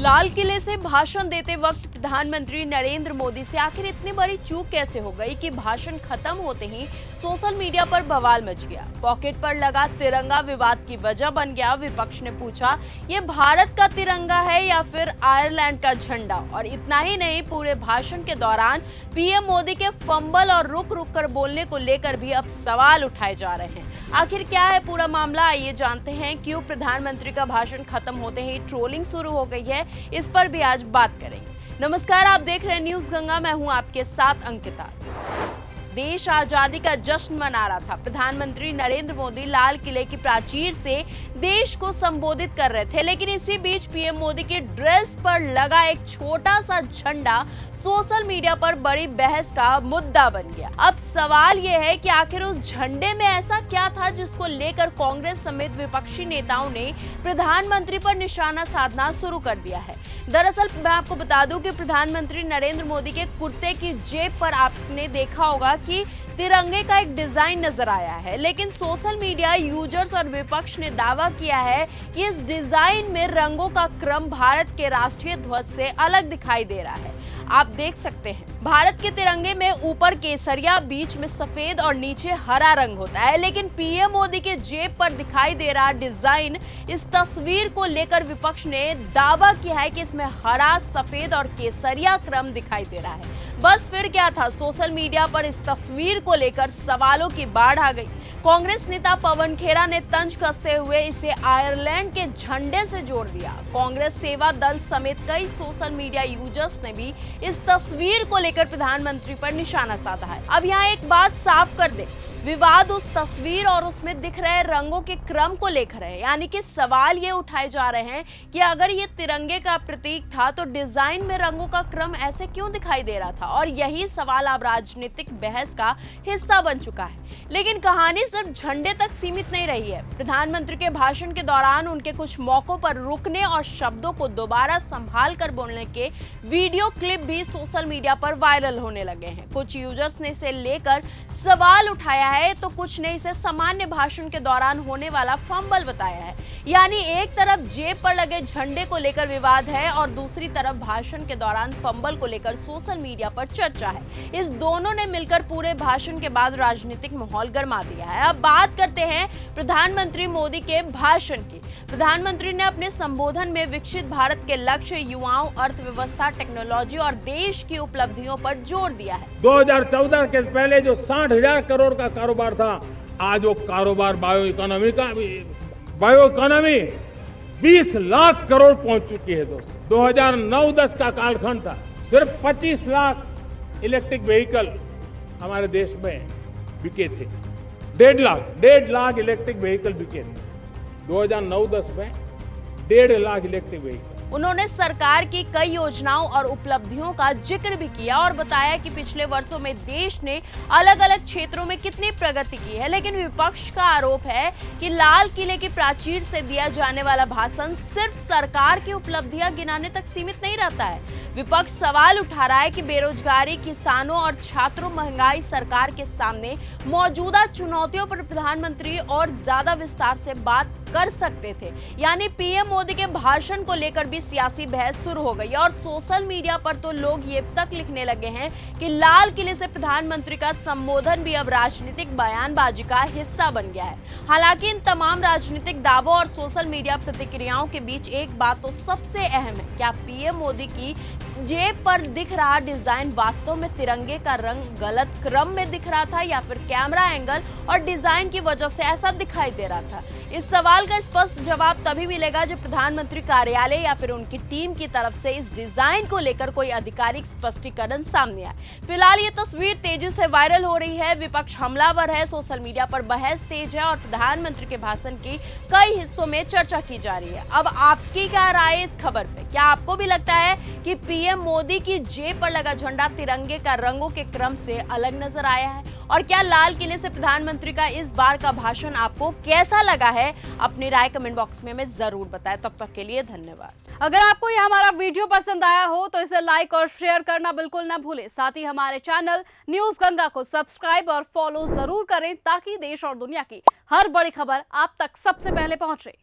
लाल किले से भाषण देते वक्त प्रधानमंत्री नरेंद्र मोदी से आखिर इतनी बड़ी चूक कैसे हो गई कि भाषण खत्म होते ही सोशल मीडिया पर बवाल मच गया। पॉकेट पर लगा तिरंगा विवाद की वजह बन गया। विपक्ष ने पूछा, ये भारत का तिरंगा है या फिर आयरलैंड का झंडा? और इतना ही नहीं, पूरे भाषण के दौरान पीएम मोदी के फंबल और रुक रुक कर बोलने को लेकर भी अब सवाल उठाए जा रहे हैं। आखिर क्या है पूरा मामला, आइए जानते हैं। क्यों प्रधानमंत्री का भाषण खत्म होते ही ट्रोलिंग शुरू हो गई है, इस पर भी आज बात करेंगे। नमस्कार, आप देख रहे हैं न्यूज गंगा, मैं हूं आपके साथ अंकिता। देश आजादी का जश्न मना रहा था। प्रधानमंत्री नरेंद्र मोदी लाल किले की प्राचीर से देश को संबोधित कर रहे थे, लेकिन इसी बीच पीएम मोदी की ड्रेस पर लगा एक छोटा सा झंडा सोशल मीडिया पर बड़ी बहस का मुद्दा बन गया। अब सवाल यह है कि आखिर उस झंडे में ऐसा क्या था जिसको लेकर कांग्रेस समेत विपक्षी नेताओं ने प्रधानमंत्री पर निशाना साधना शुरू कर दिया है। दरअसल मैं आपको बता दूं कि प्रधानमंत्री नरेंद्र मोदी के कुर्ते की जेब पर आपने देखा होगा कि तिरंगे का एक डिजाइन नजर आया है, लेकिन सोशल मीडिया यूजर्स और विपक्ष ने दावा किया है कि इस डिजाइन में रंगों का क्रम भारत के राष्ट्रीय ध्वज से अलग दिखाई दे रहा है। आप देख सकते हैं भारत के तिरंगे में ऊपर केसरिया, बीच में सफेद और नीचे हरा रंग होता है, लेकिन पीएम मोदी के जेब पर दिखाई दे रहा डिजाइन, इस तस्वीर को लेकर विपक्ष ने दावा किया है कि इसमें हरा, सफेद और केसरिया क्रम दिखाई दे रहा है। बस फिर क्या था, सोशल मीडिया पर इस तस्वीर को लेकर सवालों की बाढ़ आ गई। कांग्रेस नेता पवन खेरा ने तंज कसते हुए इसे आयरलैंड के झंडे से जोड़ दिया। कांग्रेस सेवा दल समेत कई सोशल मीडिया यूजर्स ने भी इस तस्वीर को लेकर प्रधानमंत्री पर निशाना साधा है। अब यहाँ एक बात साफ कर दे, विवाद उस तस्वीर और उसमें दिख रहे रंगों के क्रम को लेकर है। यानी कि सवाल ये उठाए जा रहे हैं कि अगर ये तिरंगे का प्रतीक था तो डिजाइन में रंगों का क्रम ऐसे क्यों दिखाई दे रहा था? और यही सवाल अब राजनीतिक बहस का हिस्सा बन चुका है। लेकिन कहानी सिर्फ झंडे तक सीमित नहीं रही है। प्रधानमंत्री के भाषण के दौरान उनके कुछ मौकों पर रुकने और शब्दों को दोबारा संभाल कर बोलने के वीडियो क्लिप भी सोशल मीडिया पर वायरल होने लगे हैं। कुछ यूजर्स ने इसे लेकर सवाल उठाया है तो कुछ ने इसे सामान्य भाषण के दौरान होने वाला फंबल बताया है। यानी एक तरफ जेब पर लगे झंडे को लेकर विवाद है और दूसरी तरफ भाषण के दौरान फंबल को लेकर सोशल मीडिया पर चर्चा है। इस दोनों ने मिलकर पूरे भाषण के बाद राजनीतिक माहौल गरमा दिया है। अब बात करते हैं प्रधानमंत्री मोदी के भाषण की। प्रधानमंत्री ने अपने संबोधन में विकसित भारत के लक्ष्य, युवाओं, अर्थव्यवस्था, टेक्नोलॉजी और देश की उपलब्धियों पर जोर दिया है। 2014 के पहले जो 60,000 करोड़ का कारोबार था, आज वो कारोबार बायो इकोनॉमी 20 लाख करोड़ पहुंच चुकी है। दोस्तों 2009-10 का कालखंड था, सिर्फ 25 लाख इलेक्ट्रिक व्हीकल हमारे देश में बिके थे। 1.5 लाख इलेक्ट्रिक व्हीकल बिके थे 2009-10 में। 1.5 लाख इलेक्ट्रिक व्हीकल। उन्होंने सरकार की कई योजनाओं और उपलब्धियों का जिक्र भी किया और बताया कि पिछले वर्षों में देश ने अलग अलग क्षेत्रों में कितनी प्रगति की है। लेकिन विपक्ष का आरोप है कि लाल किले की प्राचीर से दिया जाने वाला भाषण सिर्फ सरकार की उपलब्धियां गिनाने तक सीमित नहीं रहता है। विपक्ष सवाल उठा रहा है कि बेरोजगारी, किसानों और छात्रों, महंगाई, सरकार के सामने मौजूदा चुनौतियों पर प्रधानमंत्री और ज्यादा विस्तार से बात कर सकते थे। यानी पीएम मोदी के भाषण को लेकर भी सियासी बहस शुरू हो गई और सोशल मीडिया पर तो लोग ये तक लिखने लगे हैं कि लाल किले से प्रधानमंत्री का संबोधन भी अब राजनीतिक बयानबाजी का हिस्सा बन गया है। हालांकि इन तमाम राजनीतिक दावों और सोशल मीडिया प्रतिक्रियाओं के बीच एक बात तो सबसे अहम है, क्या पीएम मोदी की जेब पर दिख रहा डिजाइन वास्तव में तिरंगे का रंग गलत क्रम में दिख रहा था या फिर कैमरा एंगल और डिजाइन की वजह से ऐसा दिखाई दे रहा था? इस सवाल का स्पष्ट जवाब तभी मिलेगा जब प्रधानमंत्री कार्यालय या फिर उनकी टीम की तरफ से इस डिजाइन को लेकर कोई आधिकारिक स्पष्टीकरण सामने आए। फिलहाल ये तस्वीर तेजी से वायरल हो रही है, विपक्ष हमलावर है, सोशल मीडिया पर बहस तेज है और प्रधानमंत्री के भाषण की कई हिस्सों में चर्चा की जा रही है। अब आपकी क्या राय है इस खबर पे? क्या आपको भी लगता है कि पीएम मोदी की जेब पर लगा झंडा तिरंगे का रंगों के क्रम से अलग नजर आया है? और क्या लाल किले से प्रधानमंत्री का इस बार का भाषण आपको कैसा लगा है? अपनी राय कमेंट बॉक्स में हमें जरूर बताएं। तब तक के लिए धन्यवाद। अगर आपको यह हमारा वीडियो पसंद आया हो तो इसे लाइक और शेयर करना बिल्कुल ना भूलें। साथ ही हमारे चैनल न्यूज गंगा को सब्सक्राइब और फॉलो जरूर करें ताकि देश और दुनिया की हर बड़ी खबर आप तक सबसे पहले पहुंचे।